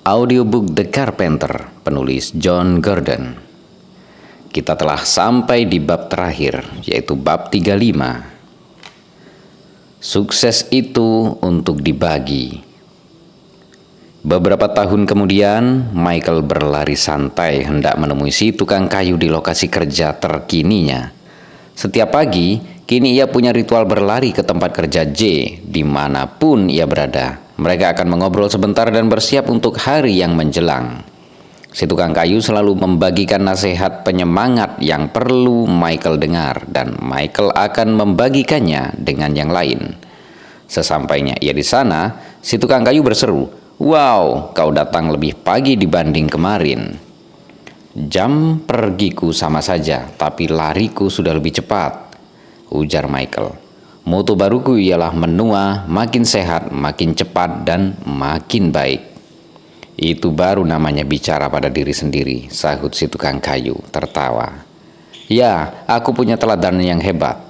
Audiobook The Carpenter, penulis John Gordon. Kita telah sampai di bab terakhir, yaitu bab 35. Sukses itu untuk dibagi. Beberapa tahun kemudian, Michael berlari santai hendak menemui si tukang kayu di lokasi kerja terkininya. Setiap pagi, kini ia punya ritual berlari ke tempat kerja J, dimanapun ia berada. Mereka akan mengobrol sebentar dan bersiap untuk hari yang menjelang. Si tukang kayu selalu membagikan nasihat penyemangat yang perlu Michael dengar, dan Michael akan membagikannya dengan yang lain. Sesampainya ia di sana, si tukang kayu berseru, "Wow, kau datang lebih pagi dibanding kemarin." "Jam pergiku sama saja, tapi lariku sudah lebih cepat," ujar Michael. "Moto baruku ialah menua, makin sehat, makin cepat, dan makin baik." "Itu baru namanya bicara pada diri sendiri," sahut si tukang kayu tertawa. "Ya, aku punya teladan yang hebat."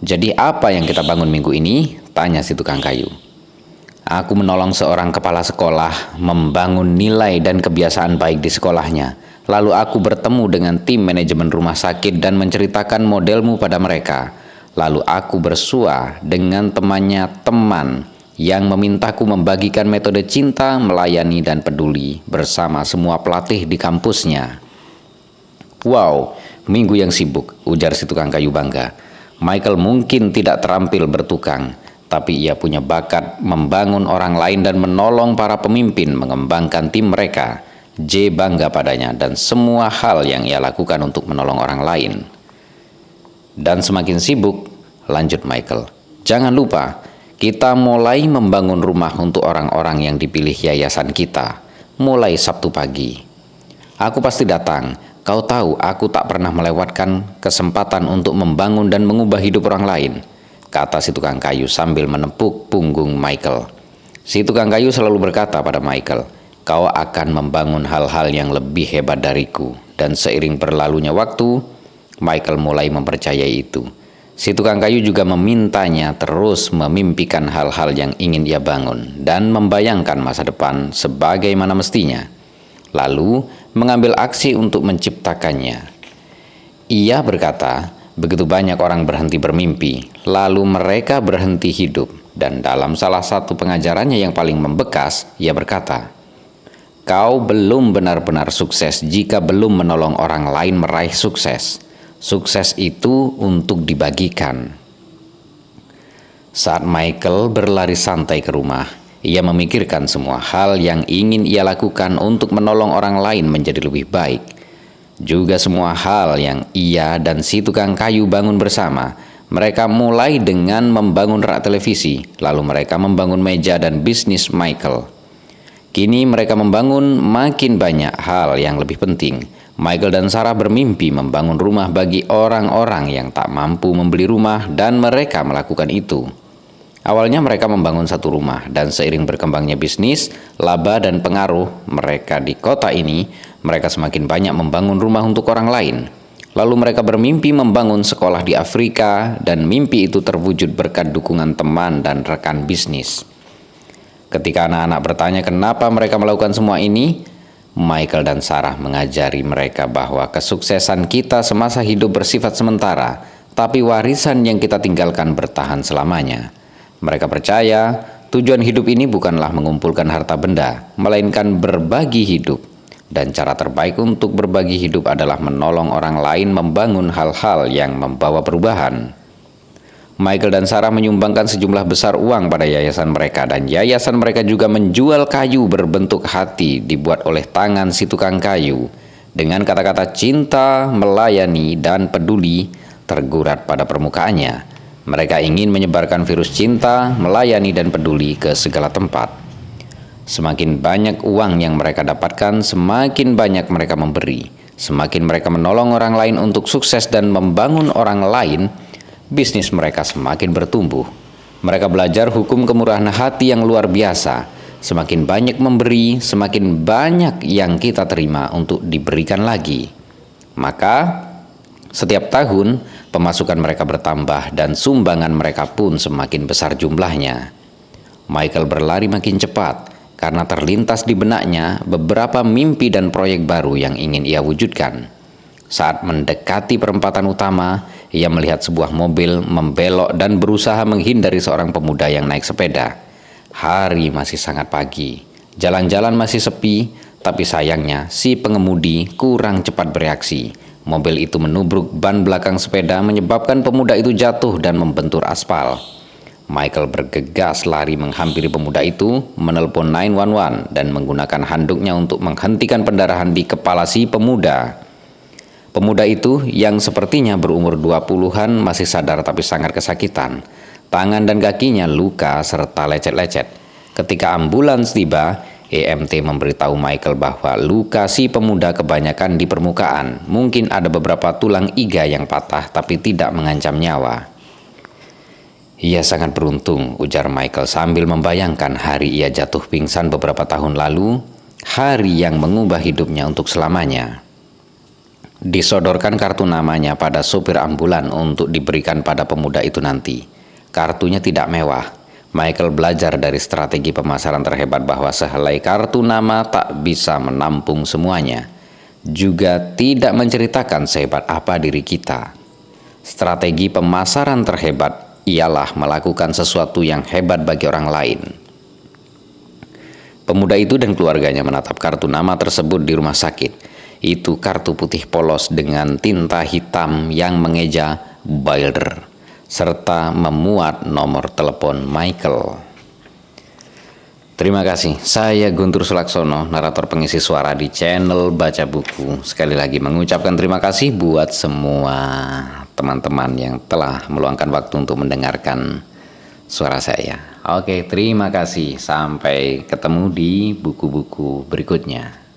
"Jadi apa yang kita bangun minggu ini?" tanya si tukang kayu. "Aku menolong seorang kepala sekolah membangun nilai dan kebiasaan baik di sekolahnya. Lalu aku bertemu dengan tim manajemen rumah sakit dan menceritakan modelmu pada mereka. Lalu aku bersua dengan temannya teman yang memintaku membagikan metode cinta, melayani, dan peduli bersama semua pelatih di kampusnya." "Wow, minggu yang sibuk," ujar si tukang kayu bangga. Michael mungkin tidak terampil bertukang, tapi ia punya bakat membangun orang lain dan menolong para pemimpin mengembangkan tim mereka. J bangga padanya dan semua hal yang ia lakukan untuk menolong orang lain. "Dan semakin sibuk," lanjut Michael, "jangan lupa, kita mulai membangun rumah untuk orang-orang yang dipilih yayasan kita, mulai Sabtu pagi. Aku pasti datang, kau tahu aku tak pernah melewatkan kesempatan untuk membangun dan mengubah hidup orang lain," kata si tukang kayu sambil menepuk punggung Michael. Si tukang kayu selalu berkata pada Michael, "Kau akan membangun hal-hal yang lebih hebat dariku." Dan seiring berlalunya waktu, Michael mulai mempercayai itu. Si tukang kayu juga memintanya terus memimpikan hal-hal yang ingin ia bangun dan membayangkan masa depan sebagaimana mestinya, lalu mengambil aksi untuk menciptakannya. Ia berkata, begitu banyak orang berhenti bermimpi, lalu mereka berhenti hidup. Dan dalam salah satu pengajarannya yang paling membekas, ia berkata, "Kau belum benar-benar sukses jika belum menolong orang lain meraih sukses. Sukses itu untuk dibagikan." Saat Michael berlari santai ke rumah, ia memikirkan semua hal yang ingin ia lakukan untuk menolong orang lain menjadi lebih baik. Juga semua hal yang ia dan si tukang kayu bangun bersama. Mereka mulai dengan membangun rak televisi, lalu mereka membangun meja dan bisnis Michael. Kini mereka membangun makin banyak hal yang lebih penting. Michael dan Sarah bermimpi membangun rumah bagi orang-orang yang tak mampu membeli rumah, dan mereka melakukan itu. Awalnya mereka membangun satu rumah, dan seiring berkembangnya bisnis, laba, dan pengaruh mereka di kota ini, mereka semakin banyak membangun rumah untuk orang lain. Lalu mereka bermimpi membangun sekolah di Afrika, dan mimpi itu terwujud berkat dukungan teman dan rekan bisnis. Ketika anak-anak bertanya kenapa mereka melakukan semua ini, Michael dan Sarah mengajari mereka bahwa kesuksesan kita semasa hidup bersifat sementara, tapi warisan yang kita tinggalkan bertahan selamanya. Mereka percaya tujuan hidup ini bukanlah mengumpulkan harta benda, melainkan berbagi hidup. Dan cara terbaik untuk berbagi hidup adalah menolong orang lain membangun hal-hal yang membawa perubahan. Michael dan Sarah menyumbangkan sejumlah besar uang pada yayasan mereka, dan yayasan mereka juga menjual kayu berbentuk hati dibuat oleh tangan si tukang kayu dengan kata-kata cinta, melayani, dan peduli tergurat pada permukaannya. Mereka ingin menyebarkan virus cinta, melayani, dan peduli ke segala tempat. Semakin banyak uang yang mereka dapatkan, semakin banyak mereka memberi. Semakin mereka menolong orang lain untuk sukses dan membangun orang lain, bisnis mereka semakin bertumbuh. Mereka belajar hukum kemurahan hati yang luar biasa. Semakin banyak memberi, semakin banyak yang kita terima untuk diberikan lagi. Maka, setiap tahun, pemasukan mereka bertambah dan sumbangan mereka pun semakin besar jumlahnya. Michael berlari makin cepat karena terlintas di benaknya beberapa mimpi dan proyek baru yang ingin ia wujudkan. Saat mendekati perempatan utama, ia melihat sebuah mobil membelok dan berusaha menghindari seorang pemuda yang naik sepeda. Hari masih sangat pagi, jalan-jalan masih sepi, tapi sayangnya si pengemudi kurang cepat bereaksi. Mobil itu menubruk ban belakang sepeda menyebabkan pemuda itu jatuh dan membentur aspal. Michael bergegas lari menghampiri pemuda itu, menelpon 911 dan menggunakan handuknya untuk menghentikan pendarahan di kepala si pemuda. Pemuda itu yang sepertinya berumur 20-an masih sadar tapi sangat kesakitan. Tangan dan kakinya luka serta lecet-lecet. Ketika ambulans tiba, EMT memberitahu Michael bahwa luka si pemuda kebanyakan di permukaan. Mungkin ada beberapa tulang iga yang patah tapi tidak mengancam nyawa. Ia sangat beruntung, ujar Michael sambil membayangkan hari ia jatuh pingsan beberapa tahun lalu, hari yang mengubah hidupnya untuk selamanya. Disodorkan kartu namanya pada sopir ambulan untuk diberikan pada pemuda itu nanti. Kartunya tidak mewah. Michael belajar dari strategi pemasaran terhebat bahwa sehelai kartu nama tak bisa menampung semuanya. Juga tidak menceritakan sehebat apa diri kita. Strategi pemasaran terhebat ialah melakukan sesuatu yang hebat bagi orang lain. Pemuda itu dan keluarganya menatap kartu nama tersebut di rumah sakit. Itu kartu putih polos dengan tinta hitam yang mengeja Builder, serta memuat nomor telepon Michael. Terima kasih, saya Guntur Sulaksono, narator pengisi suara di channel Baca Buku. Sekali lagi mengucapkan terima kasih buat semua teman-teman yang telah meluangkan waktu untuk mendengarkan suara saya. Oke, terima kasih. Sampai ketemu di buku-buku berikutnya.